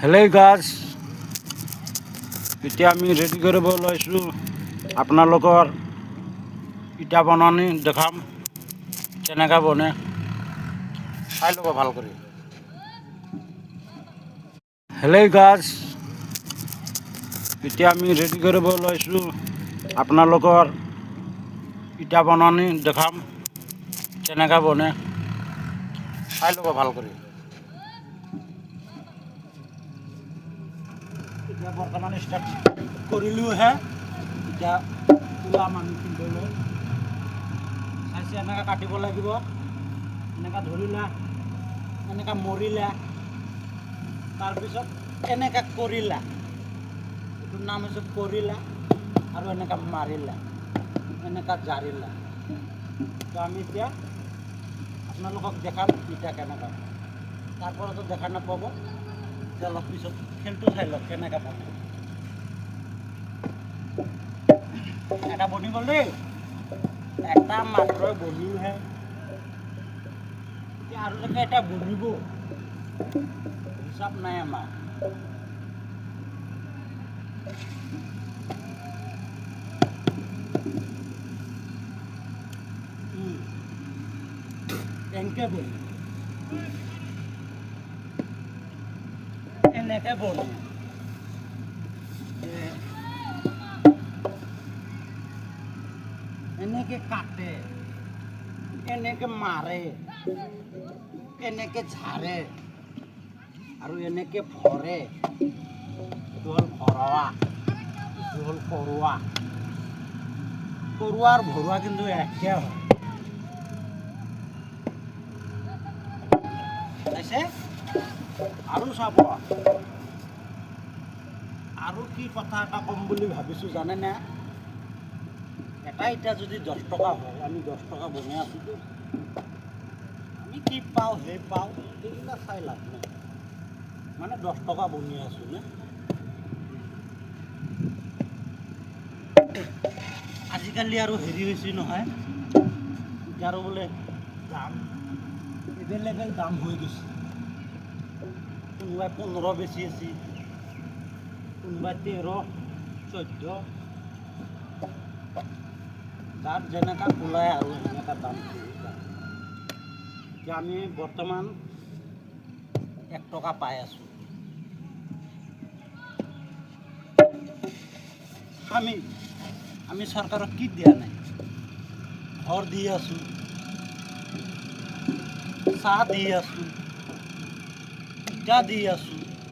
হেলে গাছ এতিয়া আমি ৰেডি কৰিব লৈছোঁ আপোনালোকৰ ইটা বনানি দেখাম কেনেকৈ বনে চাই ল'ব ভাল কৰি। হেলে গাছ এতিয়া আমি ৰেডি কৰিব লৈছোঁ আপোনালোকৰ ইটা বনানি দেখাম কেনেকৈ বনে চাই ল'ব ভাল কৰি। এতিয়া বৰ্তমান ষ্টাৰ্ট কৰিলোঁহে, এতিয়া তোলা মানুহ কিনিবলৈ চাইছে এনেকৈ কাটিব লাগিব, এনেকৈ ধৰিলা, এনেকৈ মৰিলা, তাৰপিছত এনেকৈ কৰিলা, এইটোৰ নাম হৈছে কৰিলা, আৰু এনেকৈ মাৰিলা, এনেকৈ জাৰিলা। তো আমি এতিয়া আপোনালোকক দেখাম ইটা কেনেকৈ, তাৰপৰাতো দেখা নাপাব, এতিয়া অলপ পিছত খেলটো চাই লওক কেনেকৈ বনে। এটা বনি গ'ল দেই, এটা মাত্ৰ বনিওহে, এতিয়া আৰু লৈকে এটা বনিব হিচাপ নাই আমাৰ। এনেকৈ বনি এনেকৈ বনে, এনেকৈ কাটে, এনেকৈ মাৰে, এনেকৈ ঝাৰে আৰু এনেকৈ ভৰে। এইটো হ'ল ভৰোৱা, এইটো হ'ল কৰোৱা। কৰোৱা আৰু ভৰোৱা কিন্তু একে হয়। চাইছে আৰু চাব, আৰু কি কথা এটা ক'ম বুলি ভাবিছোঁ জানেনে? এটা ইটা যদি 10 টকা হয়, আমি 10 টকা বনাই আছোঁতো, আমি কি পাওঁ সেই পাওঁ সেইবিলাক চাই লাভ নাই, মানে 10 টকা বনি আছোঁ নে। আজিকালি আৰু হেৰি হৈছে নহয়, ইটাৰো বোলে দাম এভেইলেবল দাম হৈ গৈছে। কোনোবাই 15 বেচি আছে, কোনোবাই 13, 14, যাৰ যেনেকৈ ওলায় আৰু সেনেকুৱা দাম। এতিয়া আমি বৰ্তমান 1 টকা পাই আছোঁ। আমি চৰকাৰক কি দিয়া নাই? ঘৰ দি আছোঁ, চাহ দি আছোঁ, ইটা দি আছোঁ,